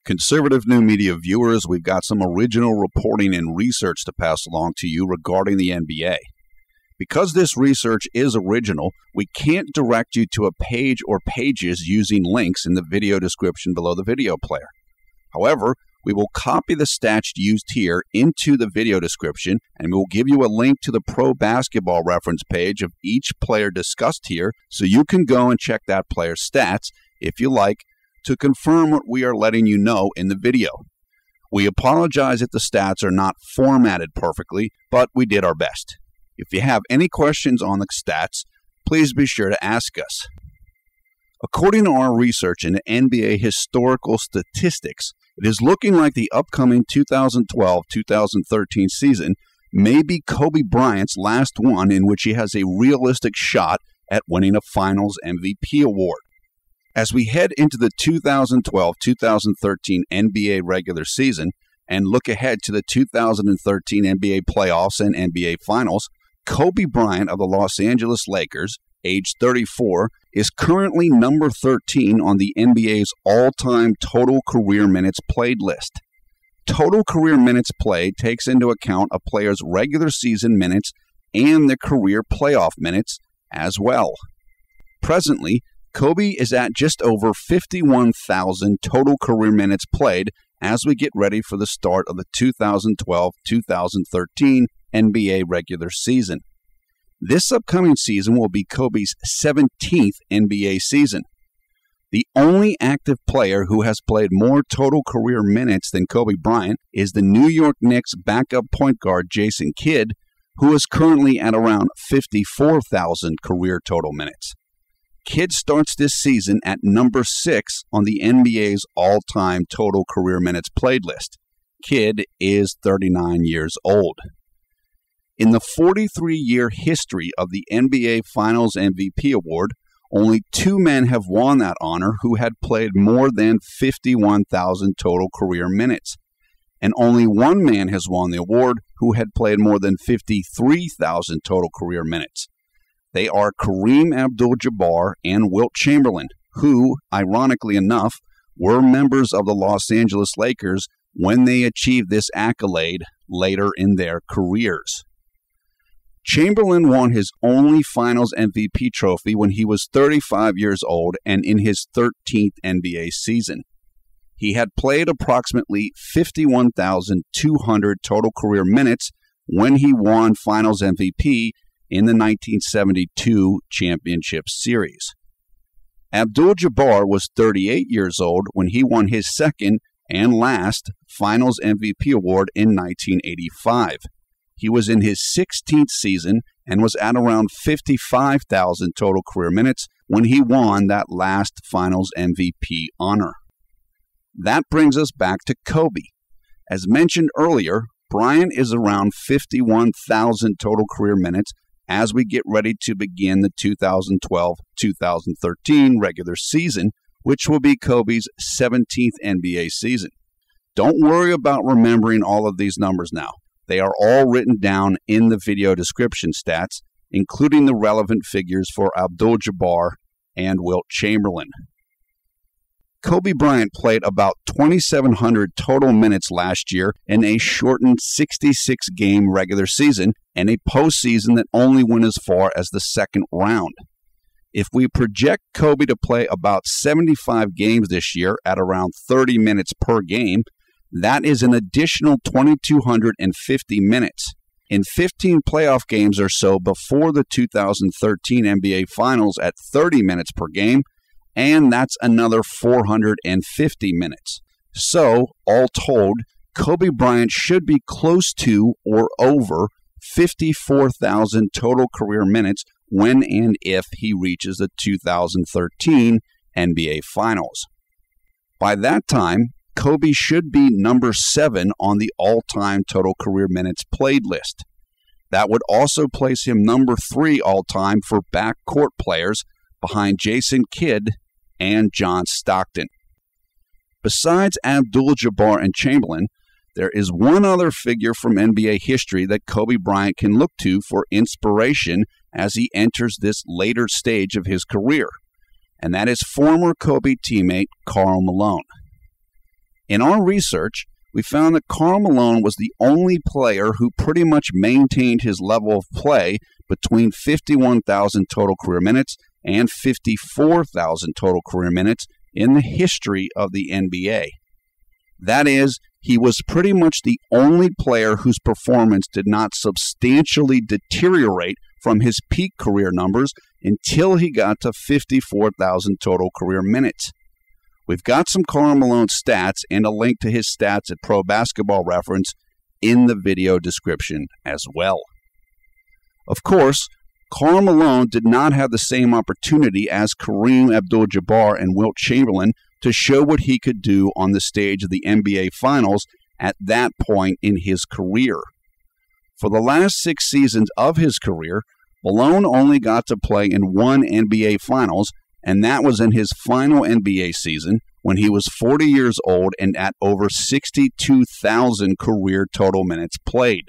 Conservative New Media viewers, we've got some original reporting and research to pass along to you regarding the NBA. Because this research is original, we can't direct you to a page or pages using links in the video description below the video player. However, we will copy the stats used here into the video description, and we will give you a link to the pro basketball reference page of each player discussed here, so you can go and check that player's stats, if you like, to confirm what we are letting you know in the video. We apologize if the stats are not formatted perfectly, but we did our best. If you have any questions on the stats, please be sure to ask us. According to our research into NBA historical statistics, it is looking like the upcoming 2012-2013 season may be Kobe Bryant's last one in which he has a realistic shot at winning a Finals MVP award. As we head into the 2012-2013 NBA regular season and look ahead to the 2013 NBA playoffs and NBA Finals, Kobe Bryant of the Los Angeles Lakers, age 34, is currently number 13 on the NBA's all-time total career minutes played list. Total career minutes played takes into account a player's regular season minutes and the career playoff minutes as well. Presently, Kobe is at just over 51,000 total career minutes played as we get ready for the start of the 2012-2013 NBA regular season. This upcoming season will be Kobe's 17th NBA season. The only active player who has played more total career minutes than Kobe Bryant is the New York Knicks backup point guard Jason Kidd, who is currently at around 54,000 career total minutes. Kidd starts this season at number 6 on the NBA's all-time total career minutes played list. Kidd is 39 years old. In the 43-year history of the NBA Finals MVP award, only 2 men have won that honor who had played more than 51,000 total career minutes. And only 1 man has won the award who had played more than 53,000 total career minutes. They are Kareem Abdul-Jabbar and Wilt Chamberlain, who, ironically enough, were members of the Los Angeles Lakers when they achieved this accolade later in their careers. Chamberlain won his only Finals MVP trophy when he was 35 years old and in his 13th NBA season. He had played approximately 51,200 total career minutes when he won Finals MVP in the 1972 Championship Series. Abdul-Jabbar was 38 years old when he won his second and last Finals MVP award in 1985. He was in his 16th season and was at around 55,000 total career minutes when he won that last Finals MVP honor. That brings us back to Kobe. As mentioned earlier, Bryant is around 51,000 total career minutes as we get ready to begin the 2012-2013 regular season, which will be Kobe's 17th NBA season. Don't worry about remembering all of these numbers now. They are all written down in the video description stats, including the relevant figures for Abdul-Jabbar and Wilt Chamberlain. Kobe Bryant played about 2,700 total minutes last year in a shortened 66-game regular season and a postseason that only went as far as the second round. If we project Kobe to play about 75 games this year at around 30 minutes per game, that is an additional 2,250 minutes. In 15 playoff games or so before the 2013 NBA Finals at 30 minutes per game, and that's another 450 minutes. So, all told, Kobe Bryant should be close to or over 54,000 total career minutes when and if he reaches the 2013 NBA Finals. By that time, Kobe should be number 7 on the all-time total career minutes played list. That would also place him number 3 all-time for backcourt players behind Jason Kidd and John Stockton. Besides Abdul-Jabbar and Chamberlain, there is one other figure from NBA history that Kobe Bryant can look to for inspiration as he enters this later stage of his career, and that is former Kobe teammate Karl Malone. In our research, we found that Karl Malone was the only player who pretty much maintained his level of play between 51,000 total career minutes and 54,000 total career minutes in the history of the NBA. That is, he was pretty much the only player whose performance did not substantially deteriorate from his peak career numbers until he got to 54,000 total career minutes. We've got some Karl Malone stats and a link to his stats at Pro Basketball Reference in the video description as well. Of course, Karl Malone did not have the same opportunity as Kareem Abdul-Jabbar and Wilt Chamberlain to show what he could do on the stage of the NBA Finals at that point in his career. For the last 6 seasons of his career, Malone only got to play in one NBA Finals, and that was in his final NBA season when he was 40 years old and at over 62,000 career total minutes played.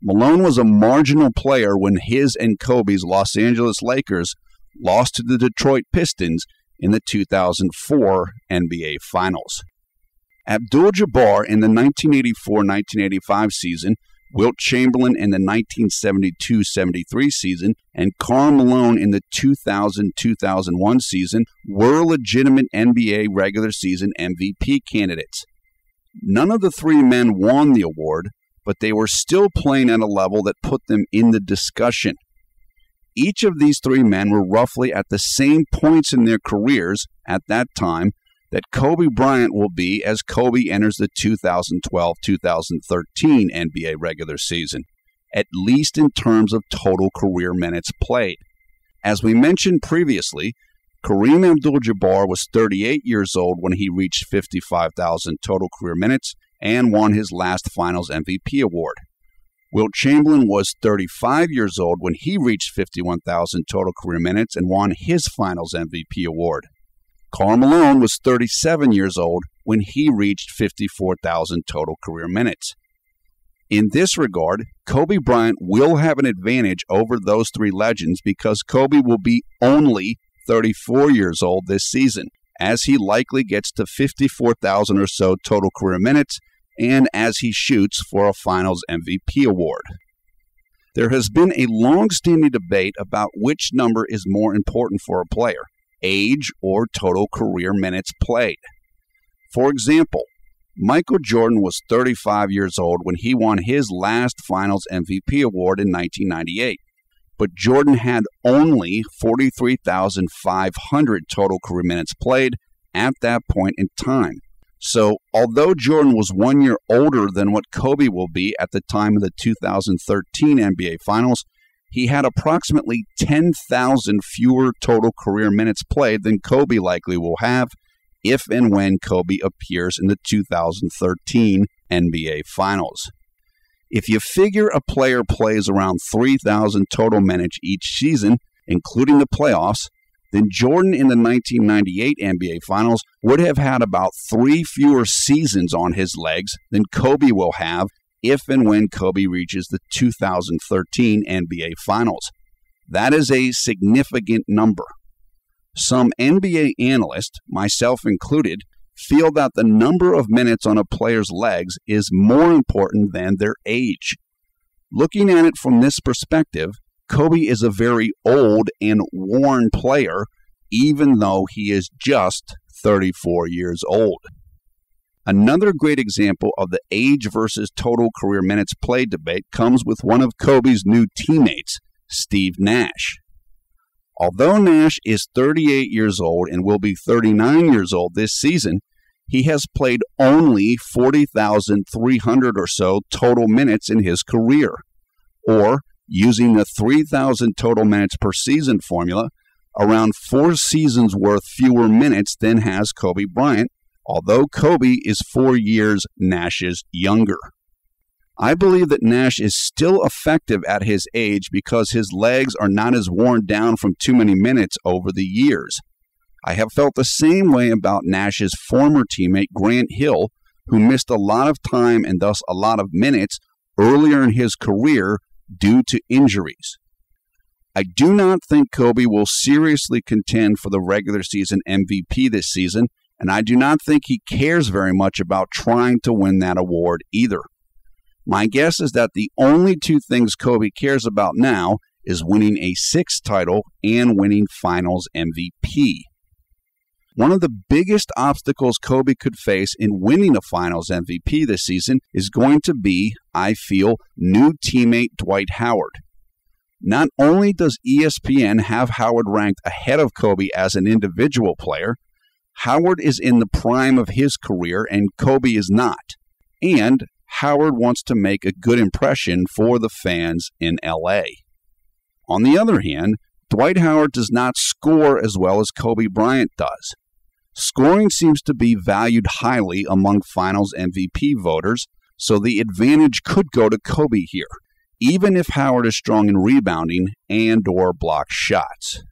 Malone was a marginal player when his and Kobe's Los Angeles Lakers lost to the Detroit Pistons in the 2004 NBA Finals. Abdul-Jabbar in the 1984-1985 season, Wilt Chamberlain in the 1972-73 season, and Karl Malone in the 2000-2001 season were legitimate NBA regular season MVP candidates. None of the three men won the award, but they were still playing at a level that put them in the discussion. Each of these three men were roughly at the same points in their careers at that time that Kobe Bryant will be as Kobe enters the 2012-2013 NBA regular season, at least in terms of total career minutes played. As we mentioned previously, Kareem Abdul-Jabbar was 38 years old when he reached 55,000 total career minutes and won his last Finals MVP award. Wilt Chamberlain was 35 years old when he reached 51,000 total career minutes and won his Finals MVP award. Karl Malone was 37 years old when he reached 54,000 total career minutes. In this regard, Kobe Bryant will have an advantage over those three legends because Kobe will be only 34 years old this season, as he likely gets to 54,000 or so total career minutes and as he shoots for a Finals MVP award. There has been a long-standing debate about which number is more important for a player, age or total career minutes played. For example, Michael Jordan was 35 years old when he won his last Finals MVP award in 1998, but Jordan had only 43,500 total career minutes played at that point in time. So, although Jordan was 1 year older than what Kobe will be at the time of the 2013 NBA Finals, he had approximately 10,000 fewer total career minutes played than Kobe likely will have if and when Kobe appears in the 2013 NBA Finals. If you figure a player plays around 3,000 total minutes each season, including the playoffs, then Jordan in the 1998 NBA Finals would have had about 3 fewer seasons on his legs than Kobe will have if and when Kobe reaches the 2013 NBA Finals. That is a significant number. Some NBA analysts, myself included, feel that the number of minutes on a player's legs is more important than their age. Looking at it from this perspective, Kobe is a very old and worn player, even though he is just 34 years old. Another great example of the age versus total career minutes played debate comes with one of Kobe's new teammates, Steve Nash. Although Nash is 38 years old and will be 39 years old this season, he has played only 40,300 or so total minutes in his career, or using the 3,000 total minutes per season formula, around 4 seasons worth fewer minutes than has Kobe Bryant, although Kobe is 4 years Nash's younger. I believe that Nash is still effective at his age because his legs are not as worn down from too many minutes over the years. I have felt the same way about Nash's former teammate Grant Hill, who missed a lot of time and thus a lot of minutes earlier in his career due to injuries. I do not think Kobe will seriously contend for the regular season MVP this season, and I do not think he cares very much about trying to win that award either. My guess is that the only two things Kobe cares about now is winning a sixth title and winning Finals MVP. One of the biggest obstacles Kobe could face in winning a Finals MVP this season is going to be, I feel, new teammate Dwight Howard. Not only does ESPN have Howard ranked ahead of Kobe as an individual player, Howard is in the prime of his career and Kobe is not. And Howard wants to make a good impression for the fans in LA. On the other hand, Dwight Howard does not score as well as Kobe Bryant does. Scoring seems to be valued highly among Finals MVP voters, so the advantage could go to Kobe here, even if Howard is strong in rebounding and/or block shots.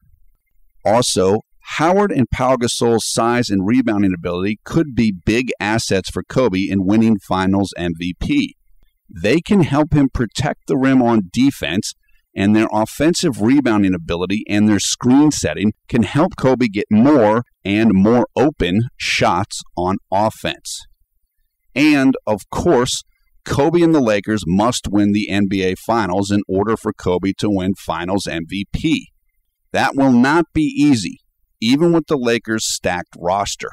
Also, Howard and Pau Gasol's size and rebounding ability could be big assets for Kobe in winning Finals MVP. They can help him protect the rim on defense, and their offensive rebounding ability and their screen setting can help Kobe get more and more open shots on offense. And, of course, Kobe and the Lakers must win the NBA Finals in order for Kobe to win Finals MVP. That will not be easy, even with the Lakers' stacked roster.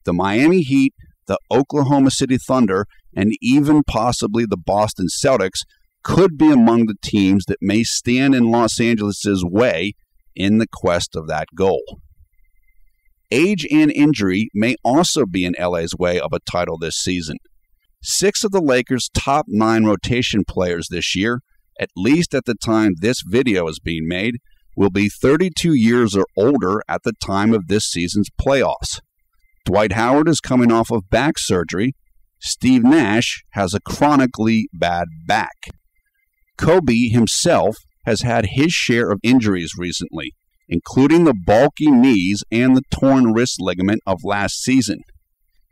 The Miami Heat, the Oklahoma City Thunder, and even possibly the Boston Celtics could be among the teams that may stand in Los Angeles' way in the quest of that goal. Age and injury may also be in LA's way of a title this season. 6 of the Lakers' top 9 rotation players this year, at least at the time this video is being made, will be 32 years or older at the time of this season's playoffs. Dwight Howard is coming off of back surgery. Steve Nash has a chronically bad back. Kobe himself has had his share of injuries recently, including the bulky knees and the torn wrist ligament of last season.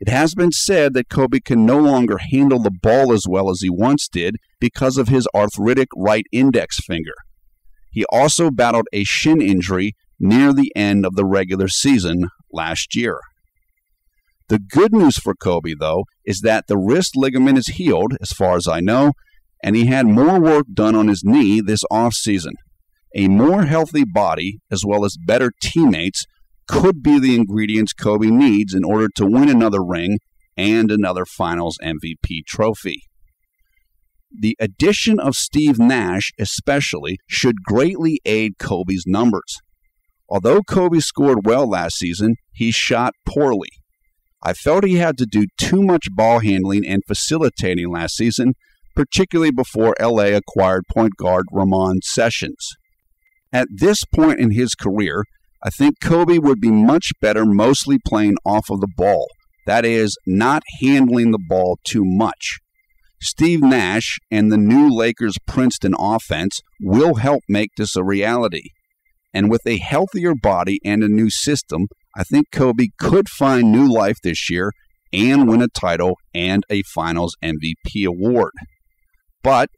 It has been said that Kobe can no longer handle the ball as well as he once did because of his arthritic right index finger. He also battled a shin injury near the end of the regular season last year. The good news for Kobe, though, is that the wrist ligament is healed, as far as I know, and he had more work done on his knee this offseason. A more healthy body, as well as better teammates, could be the ingredients Kobe needs in order to win another ring and another Finals MVP trophy. The addition of Steve Nash especially should greatly aid Kobe's numbers. Although Kobe scored well last season, he shot poorly. I felt he had to do too much ball handling and facilitating last season, particularly before LA acquired point guard Ramon Sessions. At this point in his career, I think Kobe would be much better mostly playing off of the ball. That is, not handling the ball too much. Steve Nash and the new Lakers Princeton offense will help make this a reality. And with a healthier body and a new system, I think Kobe could find new life this year and win a title and a Finals MVP award. But,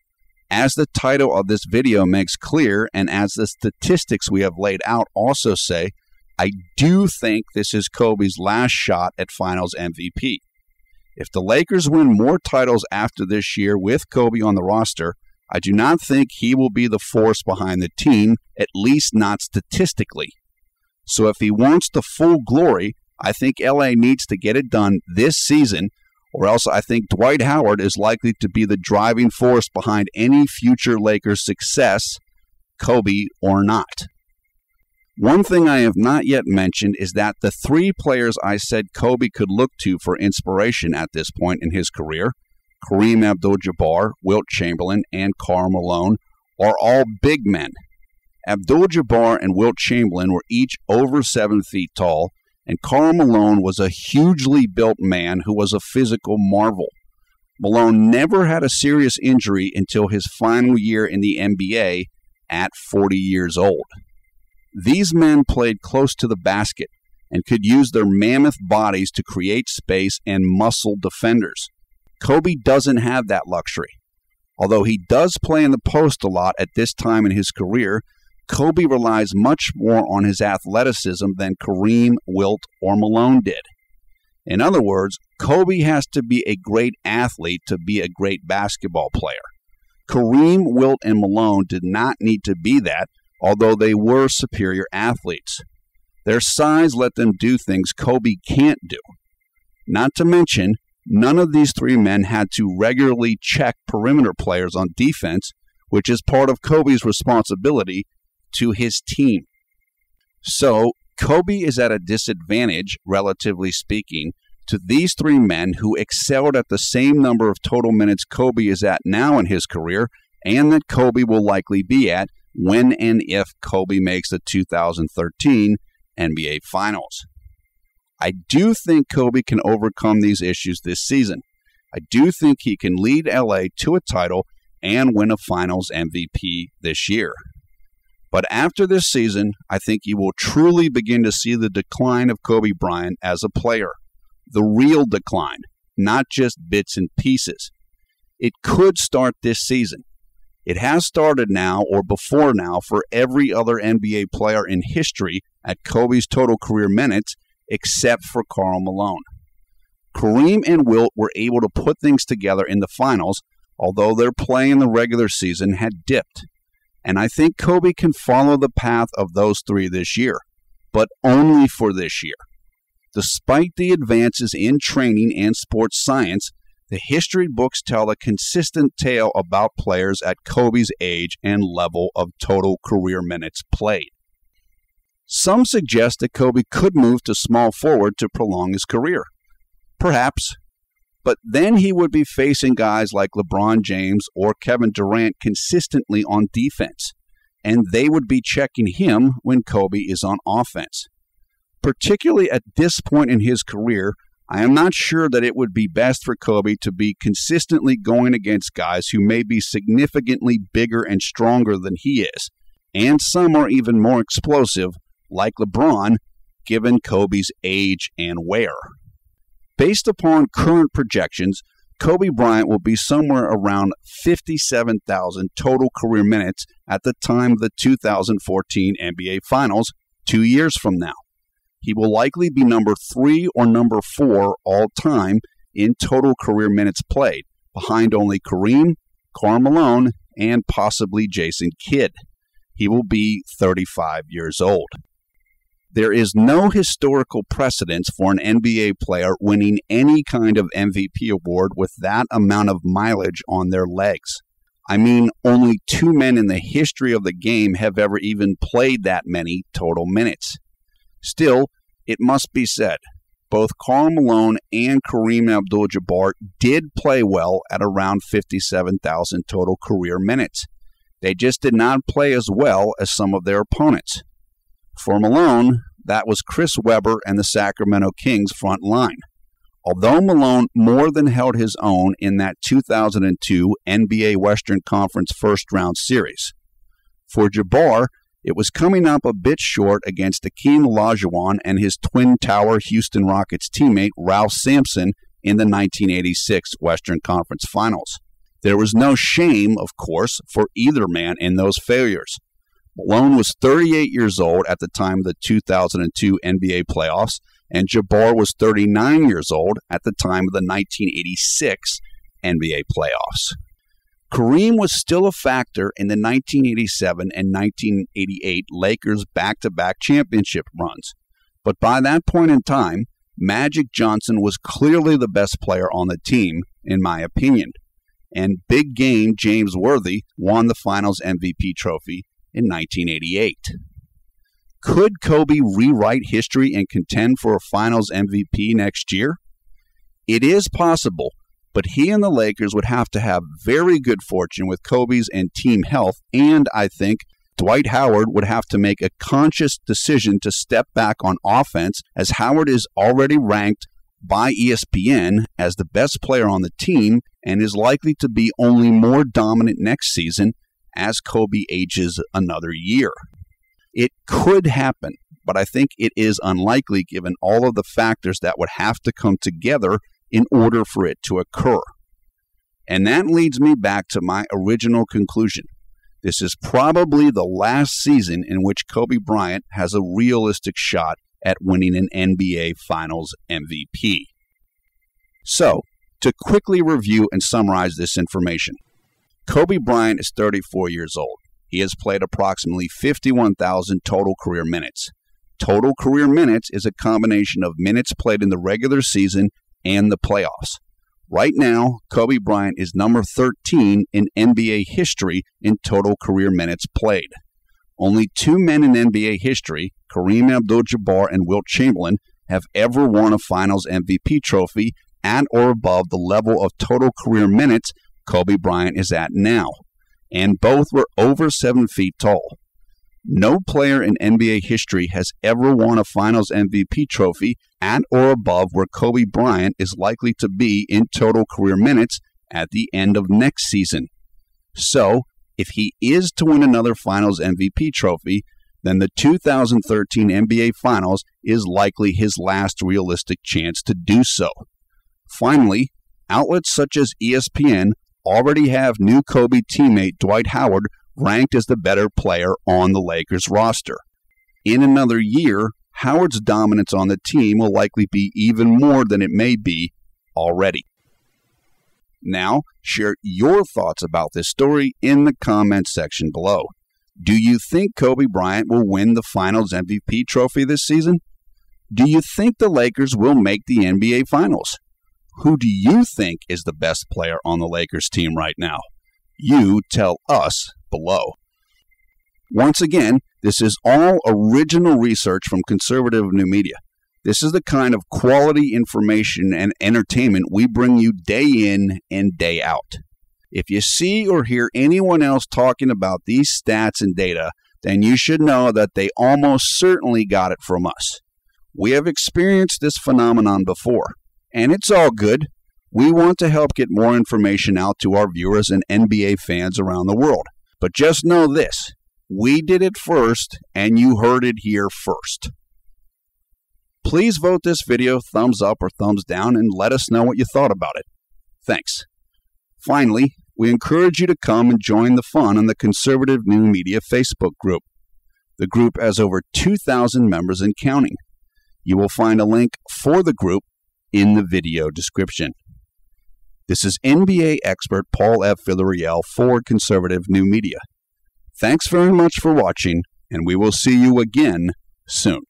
as the title of this video makes clear, and as the statistics we have laid out also say, I do think this is Kobe's last shot at Finals MVP. If the Lakers win more titles after this year with Kobe on the roster, I do not think he will be the force behind the team, at least not statistically. So if he wants the full glory, I think LA needs to get it done this season, or else I think Dwight Howard is likely to be the driving force behind any future Lakers success, Kobe or not. One thing I have not yet mentioned is that the 3 players I said Kobe could look to for inspiration at this point in his career, Kareem Abdul-Jabbar, Wilt Chamberlain, and Karl Malone, are all big men. Abdul-Jabbar and Wilt Chamberlain were each over 7 feet tall, and Karl Malone was a hugely built man who was a physical marvel. Malone never had a serious injury until his final year in the NBA at 40 years old. These men played close to the basket and could use their mammoth bodies to create space and muscle defenders. Kobe doesn't have that luxury. Although he does play in the post a lot at this time in his career, Kobe relies much more on his athleticism than Kareem, Wilt, or Malone did. In other words, Kobe has to be a great athlete to be a great basketball player. Kareem, Wilt, and Malone did not need to be that, although they were superior athletes. Their size let them do things Kobe can't do. Not to mention, none of these three men had to regularly check perimeter players on defense, which is part of Kobe's responsibility to his team. So, Kobe is at a disadvantage, relatively speaking, to these three men who excelled at the same number of total minutes Kobe is at now in his career, and that Kobe will likely be at when and if Kobe makes the 2013 NBA Finals. I do think Kobe can overcome these issues this season. I do think he can lead LA to a title and win a Finals MVP this year. But after this season, I think you will truly begin to see the decline of Kobe Bryant as a player. The real decline, not just bits and pieces. It could start this season. It has started now or before now for every other NBA player in history at Kobe's total career minutes, except for Karl Malone. Kareem and Wilt were able to put things together in the finals, although their play in the regular season had dipped. And I think Kobe can follow the path of those three this year, but only for this year. Despite the advances in training and sports science, the history books tell a consistent tale about players at Kobe's age and level of total career minutes played. Some suggest that Kobe could move to small forward to prolong his career. Perhaps. But then he would be facing guys like LeBron James or Kevin Durant consistently on defense, and they would be checking him when Kobe is on offense. Particularly at this point in his career, I am not sure that it would be best for Kobe to be consistently going against guys who may be significantly bigger and stronger than he is, and some are even more explosive, like LeBron, given Kobe's age and wear. Based upon current projections, Kobe Bryant will be somewhere around 57,000 total career minutes at the time of the 2014 NBA Finals 2 years from now. He will likely be number 3 or number 4 all-time in total career minutes played, behind only Kareem, Karl Malone, and possibly Jason Kidd. He will be 35 years old. There is no historical precedence for an NBA player winning any kind of MVP award with that amount of mileage on their legs. I mean, only 2 men in the history of the game have ever even played that many total minutes. Still, it must be said, both Karl Malone and Kareem Abdul-Jabbar did play well at around 57,000 total career minutes. They just did not play as well as some of their opponents. For Malone, that was Chris Webber and the Sacramento Kings front line. Although Malone more than held his own in that 2002 NBA Western Conference first-round series. For Jabbar, it was coming up a bit short against Akeem Olajuwon and his Twin Tower Houston Rockets teammate Ralph Sampson in the 1986 Western Conference Finals. There was no shame, of course, for either man in those failures. Malone was 38 years old at the time of the 2002 NBA playoffs, and Jabbar was 39 years old at the time of the 1986 NBA playoffs. Kareem was still a factor in the 1987 and 1988 Lakers back-to-back championship runs, but by that point in time, Magic Johnson was clearly the best player on the team, in my opinion, and big game James Worthy won the Finals MVP trophy in 1988. Could Kobe rewrite history and contend for a Finals MVP next year? It is possible, but he and the Lakers would have to have very good fortune with Kobe's and team health, and I think Dwight Howard would have to make a conscious decision to step back on offense, as Howard is already ranked by ESPN as the best player on the team and is likely to be only more dominant next season as Kobe ages another year. It could happen, but I think it is unlikely given all of the factors that would have to come together in order for it to occur. And that leads me back to my original conclusion. This is probably the last season in which Kobe Bryant has a realistic shot at winning an NBA Finals MVP. So, to quickly review and summarize this information, Kobe Bryant is 34 years old. He has played approximately 51,000 total career minutes. Total career minutes is a combination of minutes played in the regular season and the playoffs. Right now, Kobe Bryant is number 13 in NBA history in total career minutes played. Only two men in NBA history, Kareem Abdul-Jabbar and Wilt Chamberlain, have ever won a Finals MVP trophy at or above the level of total career minutes Kobe Bryant is at now, and both were over 7 feet tall. No player in NBA history has ever won a Finals MVP trophy at or above where Kobe Bryant is likely to be in total career minutes at the end of next season. So, if he is to win another Finals MVP trophy, then the 2013 NBA Finals is likely his last realistic chance to do so. Finally, outlets such as ESPN already have new Kobe teammate Dwight Howard ranked as the better player on the Lakers roster. In another year, Howard's dominance on the team will likely be even more than it may be already. Now, share your thoughts about this story in the comments section below. Do you think Kobe Bryant will win the Finals MVP trophy this season? Do you think the Lakers will make the NBA Finals? Who do you think is the best player on the Lakers team right now? You tell us below. Once again, this is all original research from conservative new media. This is the kind of quality information and entertainment we bring you day in and day out. If you see or hear anyone else talking about these stats and data, then you should know that they almost certainly got it from us. We have experienced this phenomenon before, and it's all good. We want to help get more information out to our viewers and NBA fans around the world. But just know this, we did it first, and you heard it here first. Please vote this video thumbs up or thumbs down and let us know what you thought about it. Thanks. Finally, we encourage you to come and join the fun on the Conservative New Media Facebook group. The group has over 2,000 members and counting. You will find a link for the group in the video description. This is NBA expert Paul F. Villarreal for Conservative New Media. Thanks very much for watching, and we will see you again soon.